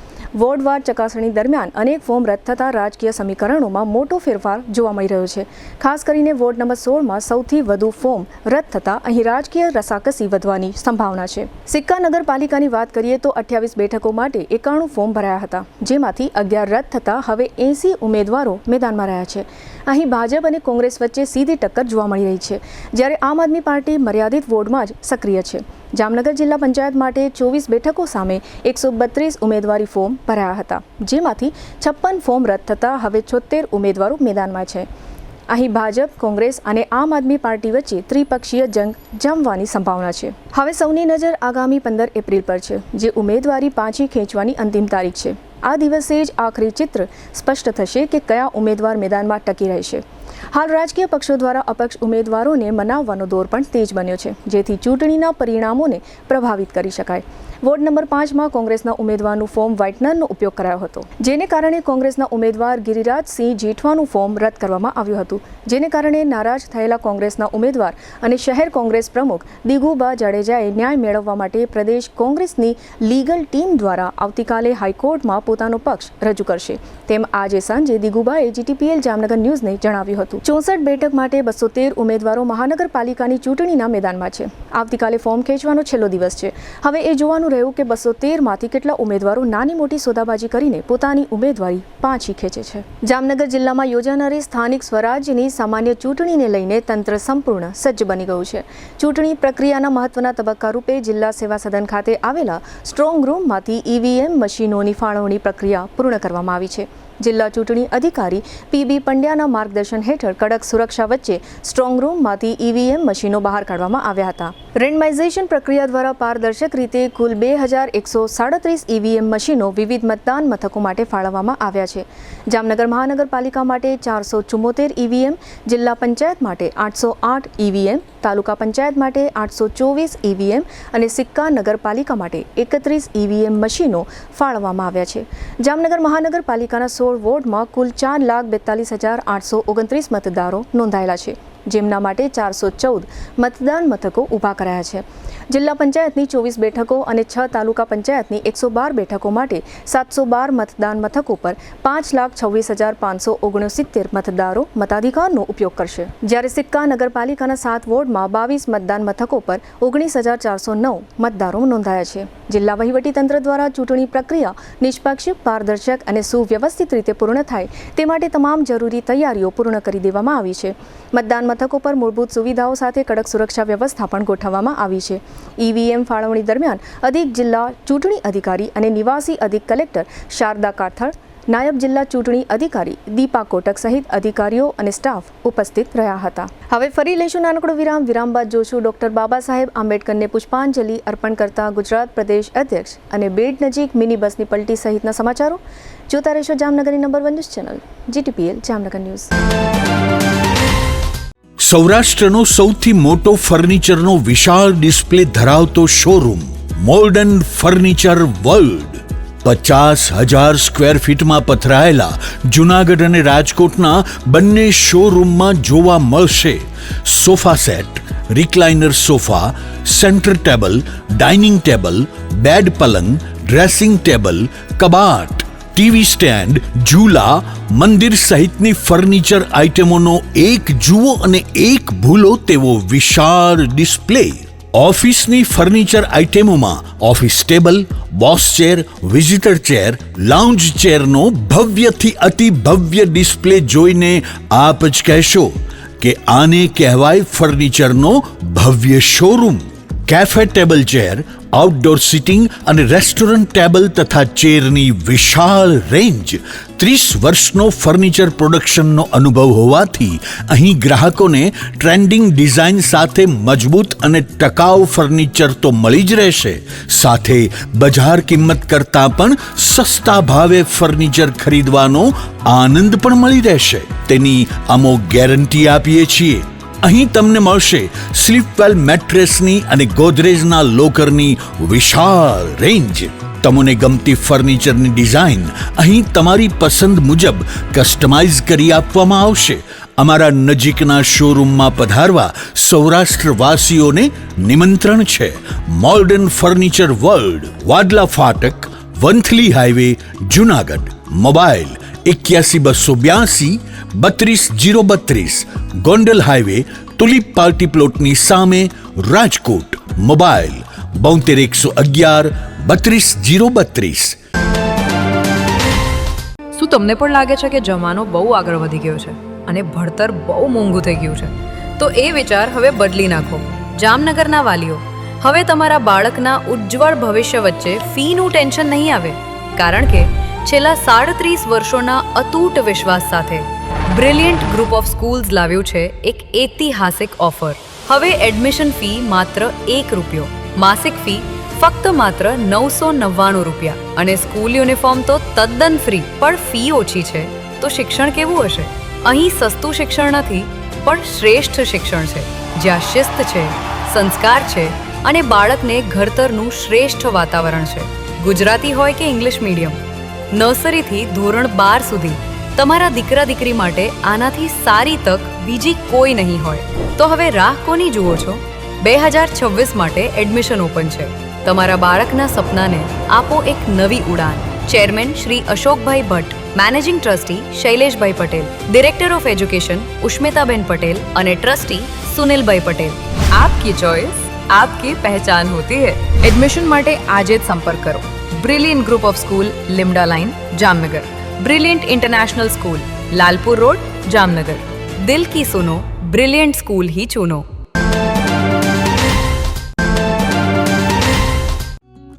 વોર્ડવાર ચકાસણી દરમિયાન અનેક ફોર્મ રદ થતાં રાજકીય સમીકરણોમાં મોટો ફેરફાર જોવા મળી રહ્યો છે. ખાસ કરીને વોર્ડ નંબર 16માં સૌથી વધુ ફોર્મ રદ થતાં અહીં રાજકીય રસાકસી વધવાની સંભાવના છે. સિક્કા નગરપાલિકાની વાત કરીએ તો 28 બેઠકો માટે 91 ફોર્મ ભરાયા હતા, જેમાંથી 11 રદ થતાં હવે 80 ઉમેદવારો મેદાનમાં રહ્યા છે. અહીં ભાજપ અને કોંગ્રેસ વચ્ચે સીધી ટક્કર જોવા મળી રહી છે, જ્યારે આમ આદમી પાર્ટી મર્યાદિત વોર્ડમાં જ સક્રિય છે. જામનગર જિલ્લા પંચાયત માટે 24 બેઠકો સામે 132 ઉમેદવારી ફોર્મ ભરાયા હતા, જેમાંથી 56 ફોર્મ રદ થતાં હવે 76 ઉમેદવારો મેદાનમાં છે. અહીં ભાજપ, કોંગ્રેસ અને આમ આદમી પાર્ટી વચ્ચે ત્રિપક્ષીય જંગ જમવાની સંભાવના છે. હવે સૌની નજર આગામી 15 એપ્રિલ પર છે, જે ઉમેદવારી પાછી ખેંચવાની અંતિમ તારીખ છે. આ દિવસે જ આખરી ચિત્ર સ્પષ્ટ થશે કે કયા ઉમેદવાર મેદાનમાં ટકી રહેશે. હાલ રાજકીય પક્ષો દ્વારા અપક્ષ ઉમેદવારોને મનાવવાનો દોર પણ તેજ બન્યો છે, જેથી ચૂંટણીના પરિણામોને પ્રભાવિત કરી શકાય. વોર્ડ નંબર 5માં કોંગ્રેસના ઉમેદવારનું ફોર્મ વ્હાઇટનરનો ઉપયોગ કરાયો હતો, જેને કારણે કોંગ્રેસના ઉમેદવાર ગિરિરાજસિંહ જેઠવાનું ફોર્મ રદ કરવામાં આવ્યું હતું, જેને કારણે નારાજ થયેલા કોંગ્રેસના ઉમેદવાર અને શહેર કોંગ્રેસ પ્રમુખ દિગુબા જાડેજાએ ન્યાય મેળવવા માટે પ્રદેશ કોંગ્રેસની લીગલ ટીમ દ્વારા આવતીકાલે હાઈકોર્ટમાં પોતાનો પક્ષ રજૂ કરશે, તેમ આજે સાંજે દિગુબાએ GTPL જામનગર ન્યૂઝને જણાવ્યું હતું. 64 બેઠક માટે 213 ઉમેદવારો મહાનગરપાલિકાની ચૂંટણીના મેદાનમાં છે. આવતીકાલે ફોર્મ ખેંચવાનો છેલ્લો દિવસ છે. હવે એ જોવાનું રહ્યું કે 213માંથી કેટલા ઉમેદવારો નાની મોટી સોદાબાજી કરીને પોતાની ઉમેદવારી પાછી ખેંચે છે. જામનગર જિલ્લામાં યોજાનારી સ્થાનિક સ્વરાજ્યની સામાન્ય ચૂંટણીને લઈને તંત્ર સંપૂર્ણ સજ્જ બની ગયું છે. ચૂંટણી પ્રક્રિયાના મહત્વના તબક્કા રૂપે જિલ્લા સેવા સદન ખાતે આવેલા સ્ટ્રોંગ રૂમમાંથી EVM મશીનોની ફાળવણી પ્રક્રિયા પૂર્ણ કરવામાં આવી છે. જિલ્લા ચૂંટણી અધિકારી પીબી પંડ્યાના માર્ગદર્શન હેઠળ કડક સુરક્ષા વચ્ચે સ્ટ્રોંગ રૂમમાંથી ઈવીએમ મશીનો બહાર કાઢવામાં આવ્યા હતા. રેન્ડમાઇઝેશન પ્રક્રિયા દ્વારા પારદર્શક રીતે કુલ 2137 ઈવીએમ મશીનો વિવિધ મતદાન મથકો માટે ફાળવવામાં આવ્યા છે. જામનગર મહાનગરપાલિકા માટે 474 ઈવીએમ, જિલ્લા પંચાયત માટે 808 ઈવીએમ, તાલુકા પંચાયત માટે 824 ઈવીએમ અને સિક્કા નગરપાલિકા માટે 31 ઈવીએમ મશીનો ફાળવવામાં આવ્યા છે. જામનગર મહાનગરપાલિકાના 16 વોર્ડમાં કુલ 4,42,829 મતદારો નોંધાયેલા છે, જેમના માટે 414 મતદાન મથકો ઊભા કરાયા છે. જિલ્લા પંચાયતની 24 બેઠકો અને 6 તાલુકા પંચાયતની 112 બેઠકો માટે 712 મતદાન મથકો પર 5,26,569 મતદારો મતાધિકારનો ઉપયોગ કરશે, જ્યારે સિક્કા નગરપાલિકાના 7 વોર્ડમાં 22 મતદાન મથકો પર 19,409 મતદારો નોંધાયા છે. જિલ્લા વહીવટીતંત્ર દ્વારા ચૂંટણી પ્રક્રિયા નિષ્પક્ષ, પારદર્શક અને સુવ્યવસ્થિત રીતે પૂર્ણ થાય તે માટે તમામ જરૂરી તૈયારીઓ પૂર્ણ કરી દેવામાં આવી છે. મતદાન મથકો પર મૂળભૂત સુવિધાઓ સાથે કડક સુરક્ષા વ્યવસ્થા પણ ગોઠવવામાં આવી છે. ઈવીએમ ફાળવણી દરમિયાન અધિક જિલ્લા ચૂંટણી અધિકારી અને નિવાસી અધિક કલેક્ટર શારદા કાથડ, નાયબ જિલ્લા ચૂંટણી અધિકારી દીપા કોટક સહિત અધિકારીઓ અને સ્ટાફ ઉપસ્થિત રહ્યા હતા. હવે ફરી લેશું નાનકડો વિરામ. વિરામ બાદ જોશું ડોક્ટર બાબા સાહેબ આંબેડકરને પુષ્પાંજલિ અર્પણ કરતા ગુજરાત પ્રદેશ અધ્યક્ષ અને બેડ નજીક મિની બસની પલટી સહિતના સમાચારો. જોતા રહેશો જામનગરની number 1 news channel GTPL Jamnagar news. સૌરાષ્ટ્રનો સૌથી મોટો ફર્નિચરનો વિશાળ ડિસ્પ્લે ધરાવતો showroom modern furniture world 50,000 square ફીટમાં પથરાયેલા જૂનાગઢ અને રાજકોટના બંને શોરૂમમાં જોવા મળશે sofa set, recliner sofa, centre table, dining table, bed પલંગ, ડ્રેસિંગ ટેબલ, કબાટ, ટીવી સ્ટેન્ડ, ઝૂલા, મંદિર સહિતની ફર્નિચર આઇટમોનો એક જુઓ અને એક ભૂલો તેવો વિશાળ ડિસ્પ્લે. ઓફિસની ફર્નિચર આઇટમોમાં office table, boss chair, visitor chair, lounge ચેરનો ભવ્યથી અતિ ભવ્ય ડિસ્પ્લે જોઈને આપ જ કહેશો કે આને કહેવાય ફર્નિચરનો ભવ્ય showroom. Cafe table chair, outdoor sitting અને રેસ્ટોરન્ટ ટેબલ તથા ચેરની વિશાળ રેન્જ. 30 વર્ષનો ફર્નિચર પ્રોડક્શનનો અનુભવ હોવાથી અહીં ગ્રાહકોને ટ્રેન્ડિંગ ડિઝાઇન સાથે મજબૂત અને ટકાઉ ફર્નિચર તો મળી જ રહેશે, સાથે બજાર કિંમત કરતાં પણ સસ્તા ભાવે ફર્નિચર ખરીદવાનો આનંદ પણ મળી રહેશે. તેની અમો ગેરંટી આપીએ છીએ. અહીં તમને મળશે સ્લીપવેલ મેટ્રેસની અને ગોદરેજના લોકરની વિશાળ રેન્જ. તમને ગમતી ફર્નિચરની ડિઝાઇન અહીં તમારી પસંદ મુજબ કસ્ટમાઇઝ કરી આપવામાં આવશે. અમારા નજીકના શોરૂમમાં પધારવા સૌરાષ્ટ્રવાસીઓને નિમંત્રણ છે. મોડર્ન ફર્નિચર વર્લ્ડ, વાડલા ફાટક, Vanthali highway, Junagadh. Mobile 81 282 32 032, Gondal highway, tulip party પ્લોટની સામે, રાજકોટ. મોબાઈલ 72 111 32 032. શું તમને પણ લાગે છે કે જમાનો બહુ આગળ વધી ગયો છે અને ભણતર બહુ મોંઘું થઈ ગયું છે? તો એ વિચાર હવે બદલી નાખો. જામનગરના વાલીઓ, હવે તમારા બાળકના ઉજ્જવળ ભવિષ્ય વચ્ચે ફીનું ટેન્શન નહીં આવે, કારણ કે છેલ્લા 37 વર્ષોના અતૂટ વિશ્વાસ સાથે બ્રિલિયન્ટ ગ્રુપ ઓફ સ્કૂલ્સ લાવ્યું છે એક ઐતિહાસિક ઓફર. હવે એડમિશન ફી માત્ર ₹1, માસિક ફી ફક્ત માત્ર ₹999 અને સ્કૂલ યુનિફોર્મ તો તદ્દન ફ્રી. પણ ફી ઓછી છે તો શિક્ષણ કેવું હશે? અહીં સસ્તું શિક્ષણ નથી, પણ શ્રેષ્ઠ શિક્ષણ છે, જ્યાં શિસ્ત છે, સંસ્કાર છે અને બાળકને ઘડતરનું શ્રેષ્ઠ વાતાવરણ છે. ગુજરાતી હોય કે ઇંગ્લિશ મીડિયમ, નર્સરીથી ધોરણ 12 સુધી તમારા દીકરા દીકરી માટે આનાથી સારી તક બીજી કોઈ નહીં હોય. તો હવે રાહ કોની જુઓ છો? 2026 માટે એડમિશન ઓપન છે. તમારા બાળકના સપનાને આપો એક નવી ઉડાન. Chairman Shri Ashokbhai Bhatt, managing trustee Shaileshbhai Patel, director of education Ushmitaben Patel અને ટ્રસ્ટી સુનિલભાઈ પટેલ. આપકી ચોઇસ, આપકી પહેચાન હોતી હૈ. એડમિશન માટે આજે જ સંપર્ક કરો. Brilliant group of school, Limda line, Jamnagar. Brilliant international school, Lalpur road, Jamnagar. દિલ કી સુનો, બ્રિલિયન્ટ સ્કૂલ ही चुनो.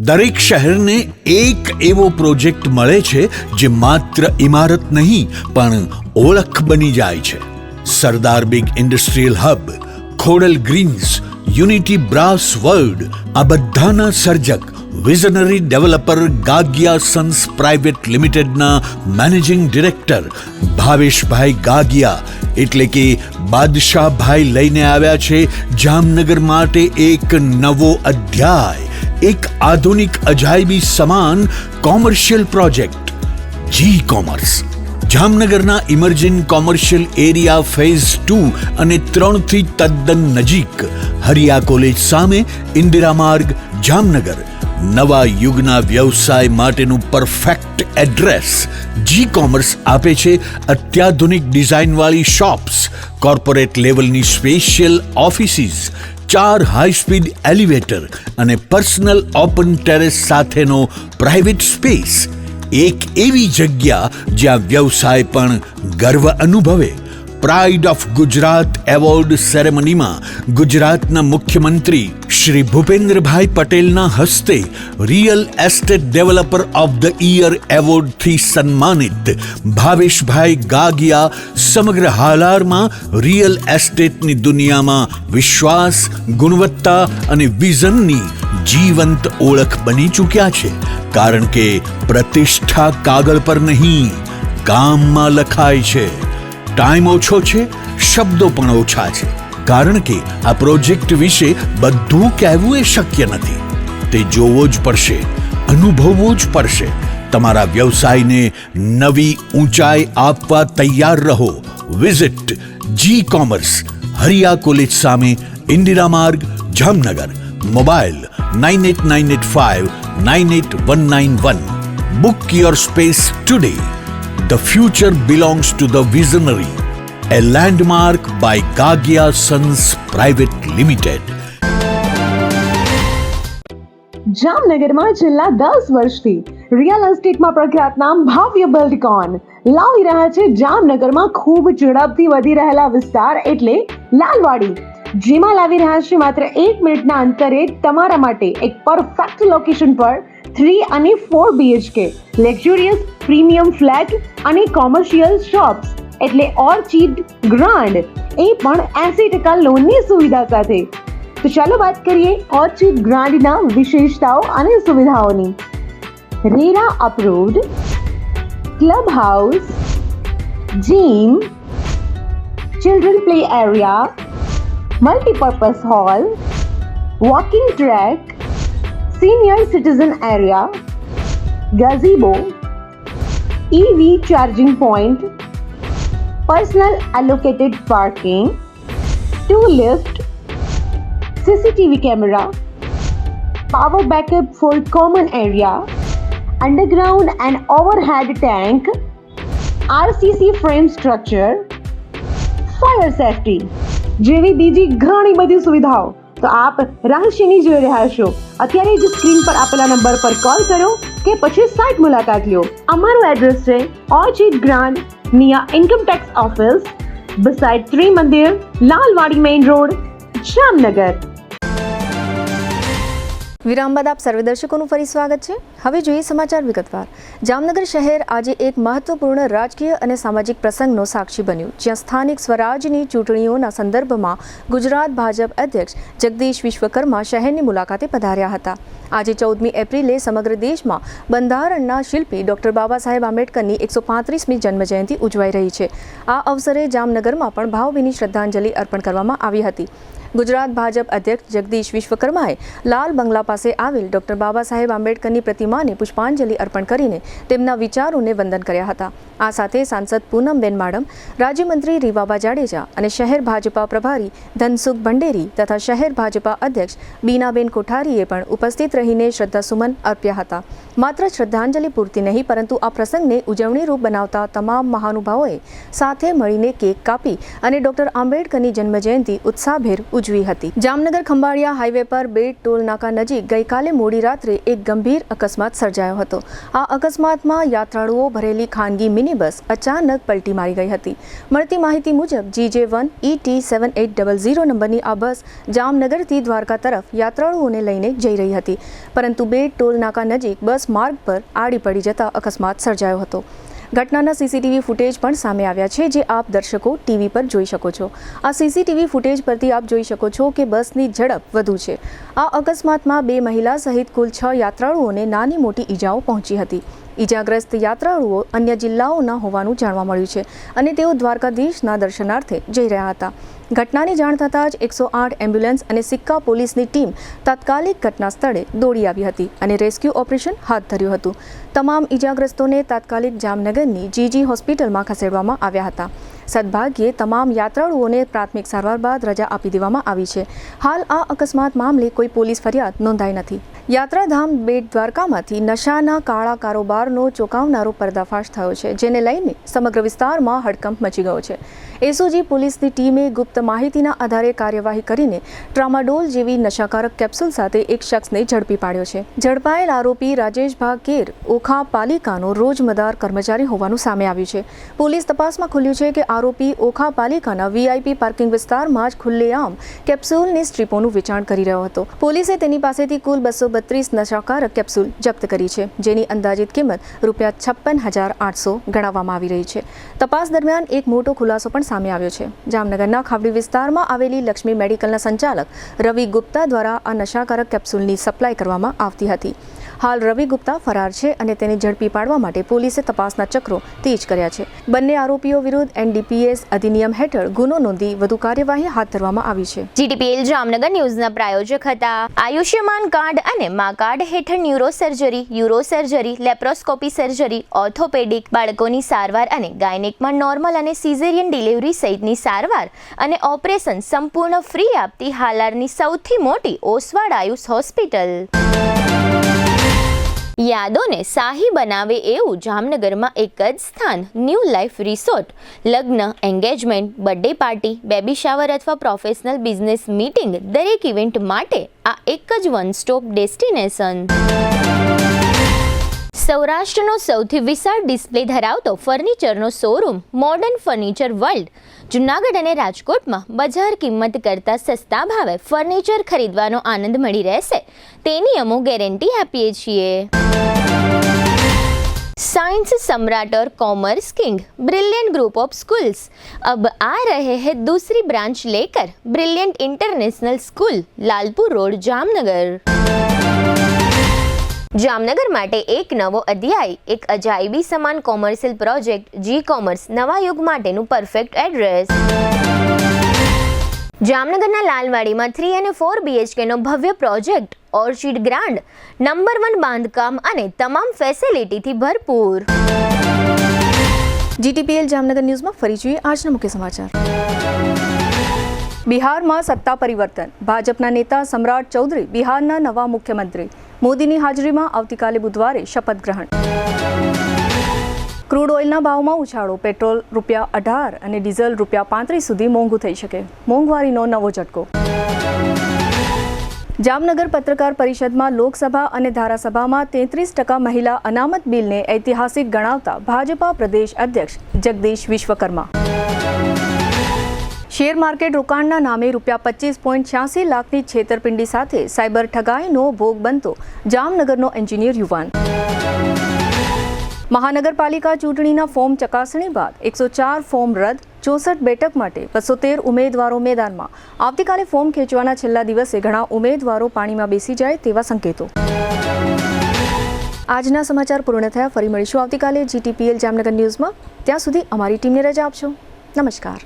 દરેક શહેરને એક એવો પ્રોજેક્ટ મળે છે જે માત્ર ઇમારત નહીં પણ ઓળખ બની જાય છે. Sardar big industrial hub, Khodal greens, unity brass world, આ બધાના સર્જક visionary developer Gagiya sons private લિમિટેડના મેનેજિંગ ડિરેક્ટર ભાવેશભાઈ ગાગિયા એટલે કે બાદશાહભાઈ લઈને આવ્યા છે જામનગર માટે એક નવો અધ્યાય, એક આધુનિક અજાયબી સમાન કોમર્શિયલ પ્રોજેક્ટ જી કોમર્સ. જામનગરના ઇમર્જિંગ કોમર્શિયલ એરિયા ફેઝ 2 અને 3 થી તદ્દન નજીક હરિયા કોલેજ સામે ઇન્દિરા માર્ગ, જામનગર. નવા યુગના વ્યવસાય માટેનું પરફેક્ટ એડ્રેસ. જી કોમર્સ આપે છે અત્યાધુનિક ડિઝાઇનવાળી શોપ્સ, કોર્પોરેટ લેવલની special offices, 4 high speed elevator અને પર્સનલ ઓપન ટેરેસ સાથેનો પ્રાઇવેટ સ્પેસ. એક એવી જગ્યા જ્યાં વ્યવસાય પણ ગર્વ અનુભવે. પ્રાઇડ ઓફ ગુજરાત એવોર્ડ સેરેમનીમાં ગુજરાતના મુખ્યમંત્રી શ્રી ભૂપેન્દ્રભાઈ પટેલના હસ્તે real estate developer of the year એવોર્ડથી સન્માનિત ભાવેશભાઈ ગાગિયા સમગ્ર હાલારમાં રિયલ એસ્ટેટની દુનિયામાં વિશ્વાસ, ગુણવત્તા અને વિઝનની જીવંત ઓળખ બની ચૂક્યા છે. કારણ કે પ્રતિષ્ઠા કાગળ પર નહીં, કામમાં લખાય છે. ટાઈમ ઓછો છે, શબ્દો પણ ઓછા છે, કારણ કે આ પ્રોજેક્ટ વિશે બધું કહેવું એ શક્ય નથી. તે જોવો જ પડશે, અનુભવવો જ પડશે. તમારા વ્યવસાયને નવી ઊંચાઈ આપવા તૈયાર રહો. વિઝિટ જી કોમર્સ, હરિયા કોલેજ સામે, ઇન્દિરા માર્ગ, Jamnagar. Mobile 9895981191. Book your space today. The future belongs to the visionary. A landmark by Gagia Sons Private Limited. જામનગરમાં છેલ્લા 10 વર્ષથી રિયલ એસ્ટેટમાં પ્રખ્યાત નામ ભાવ્ય બિલ્ડકોન લાવી રહ્યા છે જામનગરમાં ખૂબ ઝડપથી વધી રહેલા વિસ્તાર એટલે લાલવાડી, જેમાં લાવી રહ્યા છે માત્ર 1 મિનિટના અંતરે તમારા માટે એક પરફેક્ટ લોકેશન પર 3 અને 4 BHK લક્ઝુરિયસ પ્રીમિયમ ફ્લેટ અને કોમર્શિયલ શોપ્સ એટલે ઓર્ચિડ ગ્રાન્ડ, એ પણ 80% લોનની સુવિધા સાથે. તો ચાલો વાત કરીએ ઓર્ચિડ ગ્રાન્ડના વિશેષતાઓ અને સુવિધાઓની. RERA approved, club house, gym, children play area, multipurpose hall, walking track, senior citizen area, gazebo, EV charging point, personal allocated parking, 2 lift, CCTV camera, power backup for common area, underground and overhead tank, RCC frame structure, fire safety જેવી બીજી ઘણી બધી સુવિધાઓ તો આપ રહસ્યની જોઈ રહ્યા છો. અત્યારે જ સ્ક્રીન પર આપેલા નંબર પર કોલ કરો કે પછી સાઇટ મુલાકાત લો. અમારું એડ્રેસ છે orchid grand near income tax office, beside Trimandir, Lalwadi main road, Jamnagar. વિરામ બાદ આપ સર્વે દર્શકોનું ફરી સ્વાગત છે. હવે જોઈએ સમાચાર વિગતવાર. જામનગર શહેર આજે એક મહત્વપૂર્ણ રાજકીય અને સામાજિક પ્રસંગનો સાક્ષી બન્યું, જ્યાં સ્થાનિક સ્વરાજની ચૂંટણીઓના સંદર્ભમાં ગુજરાત ભાજપ અધ્યક્ષ જગદીશ વિશ્વકર્મા શહેરની મુલાકાતે પધાર્યા હતા. આજે 14મી એપ્રિલે સમગ્ર દેશમાં બંધારણના શિલ્પી ડોક્ટર બાબા સાહેબ આંબેડકરની 135મી જન્મજયંતિ ઉજવાઈ રહી છે. આ અવસરે જામનગરમાં પણ ભાવભીની શ્રદ્ધાંજલિ અર્પણ કરવામાં આવી હતી. ગુજરાત ભાજપ અધ્યક્ષ જગદીશ વિશ્વકર્માએ લાલ બંગલા પાસે આવેલ ડોક્ટર બાબા સાહેબ આંબેડકરની પ્રતિમાને પુષ્પાંજલિ અર્પણ કરીને તેમના વિચારોને વંદન કર્યા હતા. આ સાથે સાંસદ પૂનમબેન માડમ, રાજ્યમંત્રી રીવાબા જાડેજા અને શહેર ભાજપા પ્રભારી ધનસુખ ભંડેરી તથા શહેર ભાજપા અધ્યક્ષ બીનાબેન કોઠારીએ પણ ઉપસ્થિત રહીને શ્રદ્ધાસુમન અર્પ્યા હતા. માત્ર શ્રદ્ધાંજલિ પૂરતી નહીં, પરંતુ આ પ્રસંગને ઉજવણીરૂપ બનાવતા તમામ મહાનુભાવોએ સાથે મળીને કેક કાપી અને ડોક્ટર આંબેડકરની જન્મજયંતિ ઉત્સાહભેર ઉજવી હતી. જામનગર ખંભાળિયા હાઈવે પર બેટ ટોલ નાકા નજીક નજીક ગઈકાલે મોડી રાત્રે એક ગંભીર અકસ્માત સર્જાયો હતો. આ અકસ્માતમાં યાત્રાળુઓ ભરેલી ખાનગી મિની બસ અચાનક પલટી મારી ગઈ હતી. મળતી માહિતી મુજબ GJ1 ET 7800 નંબરની આ બસ જામનગરથી દ્વારકા તરફ યાત્રાળુઓને લઈને જઈ રહી હતી, પરંતુ બેડ ટોલ નાકા નજીક બસ માર્ગ પર આડી પડી જતા અકસ્માત સર્જાયો હતો. ઘટનાના CCTV ફૂટેજ પણ સામે આવ્યા છે, જે આપ દર્શકો ટીવી પર જોઈ શકો છો. આ CCTV ફૂટેજ પરથી આપ જોઈ શકો છો કે બસની ઝડપ વધુ છે. આ અકસ્માતમાં 2 મહિલા સહિત કુલ 6 યાત્રાળુઓને નાની મોટી ઈજાઓ પહોંચી હતી. ઈજાગ્રસ્ત યાત્રાળુઓ અન્ય જિલ્લાઓના હોવાનું જાણવા મળ્યું છે અને તેઓ દ્વારકાધીશના દર્શનાર્થે જઈ રહ્યા હતા. ઘટનાની જાણ થતાં જ 108 એમ્બ્યુલન્સ અને સિક્કા પોલીસની ટીમ તાત્કાલિક ઘટના સ્થળે દોડી આવી હતી અને રેસ્ક્યુ ઓપરેશન હાથ ધર્યું હતું. તમામ ઈજાગ્રસ્તોને તાત્કાલિક જામનગરની GG હોસ્પિટલમાં ખસેડવામાં આવ્યા હતા. સદભાગ્યે તમામ યાત્રાળુઓને પ્રાથમિક સારવાર બાદ રજા આપી દેવામાં આવી છે. હાલ આ અકસ્માત મામલે કોઈ પોલીસ ફરિયાદ નોંધાઈ નથી. યાત્રાધામ બેટ દ્વારકામાંથી નશાના કાળા કારોબારનો ચોંકાવનારો પર્દાફાશ થયો છે, જેને લઈને સમગ્ર વિસ્તારમાં હડકંપ મચી ગયો છે. SOG પોલીસની ટીમે ગુપ્ત માહિતીના આધારે કાર્યવાહી કરીને ટ્રામાડોલ જેવી નશાકારક કેપ્સ્યુલ સાથે એક શખ્સને ઝડપી પાડ્યો છે. ઝડપાયેલ આરોપી રાજેશ ભાકેર ઓખા પાલિકાનો રોજમદાર કર્મચારી હોવાનું સામે આવ્યું છે. પોલીસ તપાસમાં ખુલ્યું છે કે આરોપી ઓખા પાલિકાના VIP પાર્કિંગ વિસ્તારમાં જ ખુલ્લેઆમ કેપ્સ્યુલની સ્ટ્રીપોનું વેચાણ કરી રહ્યો હતો. પોલીસે તેની પાસેથી કુલ 232 નશાકારક કેપ્સ્યુલ જપ્ત કરી છે, જેની અંદાજિત કિંમત ₹56,800 ગણાવવામાં આવી રહી છે. તપાસ દરમિયાન એક મોટો ખુલાસો પણ સામે આવ્યો છે. જામનગરના ખાવડી વિસ્તારમાં આવેલી લક્ષ્મી મેડિકલના સંચાલક રવિ ગુપ્તા દ્વારા આ નશાકારક કેપ્સ્યુલની સપ્લાય કરવામાં આવતી હતી. હાલ રવિ ગુપ્તા ફરાર છે અને તેને ઝડપી પાડવા માટે પોલીસે તપાસના ચક્રો તેજ કર્યા છે. બંને આરોપીઓ વિરુદ્ધ NDPS અધિનિયમ હેઠળ ગુનો નોંધી વધુ કાર્યવાહી હાથ ધરવામાં આવી છે. GTPL જામનગર ન્યૂઝના પ્રાયોજક હતા આયુષ્યમાન કાર્ડ અને મા કાર્ડ હેઠળ neuro surgery, laparoscopy surgery, orthopaedic, બાળકોની સારવાર અને ગાયનેકમાં નોર્મલ અને સિઝેરિયન ડિલિવરી સહિતની સારવાર અને ઓપરેશન સંપૂર્ણ ફ્રી આપતી હાલારની સૌથી મોટી ઓસવાડ આયુષ હોસ્પિટલ. યાદોને શાહી બનાવે એવું જામનગરમાં એક જ સ્થાન, ન્યૂ લાઈફ રિસોર્ટ. લગ્ન, engagement, birthday party, baby shower અથવા પ્રોફેશનલ બિઝનેસ મીટિંગ, દરેક ઇવેન્ટ માટે આ એક જ વન સ્ટોપ ડેસ્ટિનેશન. સૌરાષ્ટ્રનો સૌથી વિશાળ ડિસ્પ્લે ધરાવતો ફર્નિચરનો showroom modern furniture world. Junagadh અને રાજકોટમાં બજાર કિંમત કરતાં સસ્તા ભાવે ફર્નિચર ખરીદવાનો આનંદ મળી રહેશે, તેની અમે ગેરંટી આપીએ છીએ. साइंस सम्राट और commerce king brilliant group of schools अब आ रहे हैं दूसरी ब्रांच लेकर. Brilliant international school, Lalpur road, Jamnagar. Jamnagar માટે એક નવો અધ્યાય, એક અજાયબી સમાન કોમર્શિયલ પ્રોજેક્ટ G-કોમર્સ, નવા યુગ માટેનું પરફેક્ટ એડ્રેસ. જામનગરના લાલવાડીમાં 3 અને 4 BHK નો ભવ્ય પ્રોજેક્ટ, ઓર્ચિડ ગ્રાન્ડ, નંબર 1 બાંધકામ અને તમામ ફેસિલિટીથી ભરપૂર. GTPL જામનગર ન્યૂઝમાં ફરી જોઈએ આજના મુખ્ય સમાચાર. બિહારમાં સત્તા પરિવર્તન, ભાજપના નેતા સમ્રાટ ચૌધરી બિહારના નવા મુખ્યમંત્રી. મોદીની હાજરીમાં આવતીકાલે બુધવારે શપથ ગ્રહણ. ક્રૂડ ઓઇલના ભાવમાં ઉછાળો, પેટ્રોલ ₹18 અને ડીઝલ ₹35 સુધી મોંઘું થઈ શકે. મોંઘવારીનો નવો ઝટકો. જામનગર પત્રકાર પરિષદમાં લોકસભા અને ધારાસભામાં 33% મહિલા અનામત બિલને ઐતિહાસિક ગણાવતા ભાજપા પ્રદેશ અધ્યક્ષ જગદીશ વિશ્વકર્મા. શેર માર્કેટ રોકાણના નામે ₹25.86 લાખની છેતરપિંડી સાથે સાયબર ઠગાઈનો ભોગ બનતો જામનગરનો એન્જિનિયર યુવાન. મહાનગરપાલિકા ચૂંટણીના ફોર્મ ચકાસણી બાદ 104 ફોર્મ રદ, 64 બેઠક માટે 213 ઉમેદવારો મેદાનમાં. આવતીકાલે ફોર્મ ખેંચવાના છેલ્લા દિવસે ઘણા ઉમેદવારો પાણીમાં બેસી જાય તેવા સંકેતો. આજના સમાચાર પૂર્ણ થયા. ફરી મળીશું આવતીકાલે GTPL જામનગર ન્યૂઝમાં. ત્યાં સુધી અમારી ટીમને રજા આપશો. નમસ્કાર.